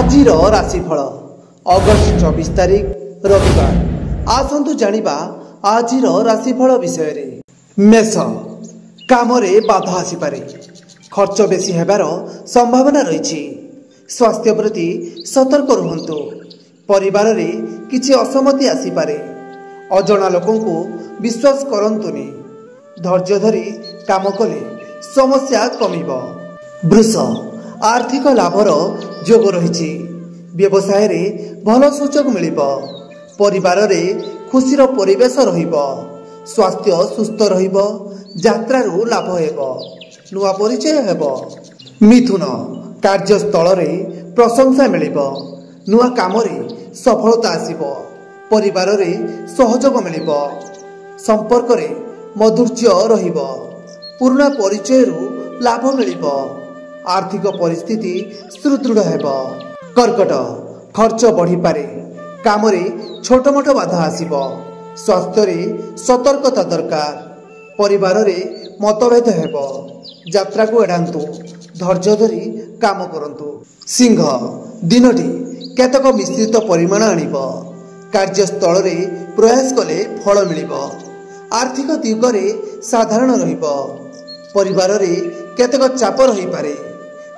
आजिर राशिफल अगस्त 24 तारिख रविवार। आसंतु जानिबा आजिर राशिफल विषय रे। मेष काम रे बाधा आसीपारे, खर्च बेसी हेबार संभावना रही। स्वास्थ्य प्रति सतर्क रुहंतु। परिवार रे किछि असमति आसीपारे। अजणा लोकंकु विश्वास करंतुनी। धैर्य धरी काम कले समस्या कमिबो। वृष आर्थिक लाभर जोग रही। व्यवसाय रे भल सूचक मिलिबो। परिवार रे खुशीर परिवेश रहिबो। स्वास्थ्य सुस्थ रहिबो। यात्रारू लाभ हेबो। नुआ परिचय हेबो। मिथुन कार्यस्थल रे प्रशंसा मिलिबो। नुआ काम रे सफलता आसीबो। परिवार रे सहयोग मिलिबो। संपर्क रे मधुर्य रहिबो। पुराना परिचय रु लाभ मिलिबो। आर्थिक परिस्थिति सुदृढ़ हेबो। कर्कट खर्च बढ़ी पारे। काम रे छोट मोट बाधा आसीबो। स्वास्थ्य रे सतर्कता दरकार। परिवार रे मतभेद हेबो। यात्रा को एडांतु। धैर्य धरी काम करंतु। सिंह दिनटी केतक मिश्रित परिमाण आनिबो। कार्यस्थल रे प्रयास कले फल मिलिबो। आर्थिक दिग रे साधारण रहिबो। परिवार रे केतक चाप रही पारे।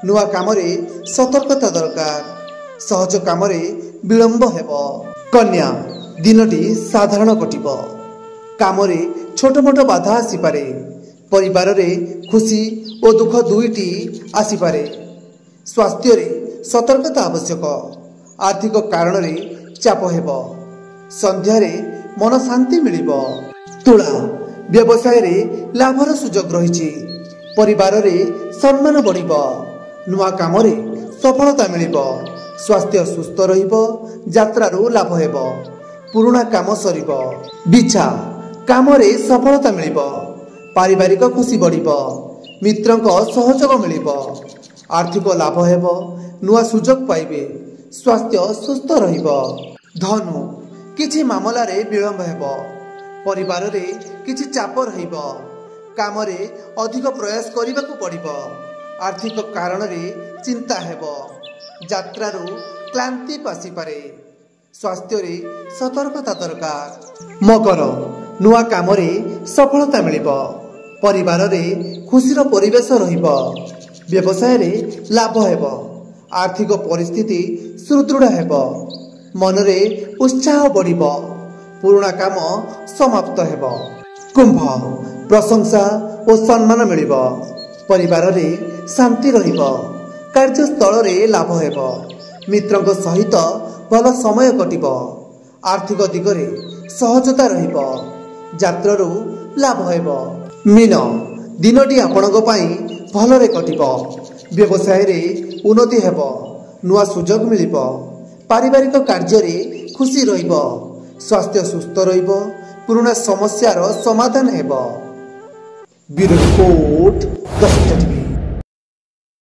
नुआ काम रे सतर्कता दरकार। सहज काम रे विलंब हेबो। कन्या दिनटी साधारण कटिबो। काम रे छोट मोट बाधा आसी पारे। परिवार रे खुशी और दुख दुईटी आसी पारे। स्वास्थ्य रे सतर्कता आवश्यक। आर्थिक कारण रे चाप हेबो। संध्या रे मन शांति मिलिबो। तुला व्यवसाय रे लाभर सुजोग रही। परिवार रे सम्मान बढ़िबो। नुआ काम रे सफलता मिलिबो। स्वास्थ्य सुस्थ रहिबो। यात्रारू लाभ हेबो। पुराना काम सरिबो। बिछा काम रे सफलता मिलिबो। पारिवारिक खुशी बढ़िबो। मित्रंक सहयोग मिलिबो। आर्थिक लाभ हेबो। नुआ सुजोग पाइबे। स्वास्थ्य सुस्थ रहिबो। धनु किछि मामला रे विलंब हेबो। परिवार रे किछि चाप रहिबो। काम रे अधिक प्रयास करिबाकू पड़िबो। आर्थिक कारण रे चिंता हेबो। यात्रारू क्लांति पासी पारे। स्वास्थ्य रे सतर्कता दरकार। मकर नुआ काम रे सफलता मिलिबो। परिवार रे खुशीर परिवेश रहिबो। व्यवसाय रे लाभ हेबो। आर्थिक परिस्थिति सुदृढ़ हेबो। मन रे उत्साह बढ़िबो। पुराना काम समाप्त हेबो। कुंभ प्रशंसा और सम्मान मिलिबो। परिवार रे शांति रहिबो। कार्यस्थल रे लाभ हेबो। मित्रंक सहित भल समय कटिबो। आर्थिक दिगरे सहजता रहिबो। यात्रारू लाभ हेबो। मीन दिनटी आपणक पई भलरे कटिबो। व्यवसाय रे उन्नति हेबो। नुआ सुजोग मिलिबो। पारिवारिक कार्य रे खुशी रहिबो। स्वास्थ्य सुस्थ रहिबो। पुराना समस्यार समाधान हेबो। Bureau report 10 TV.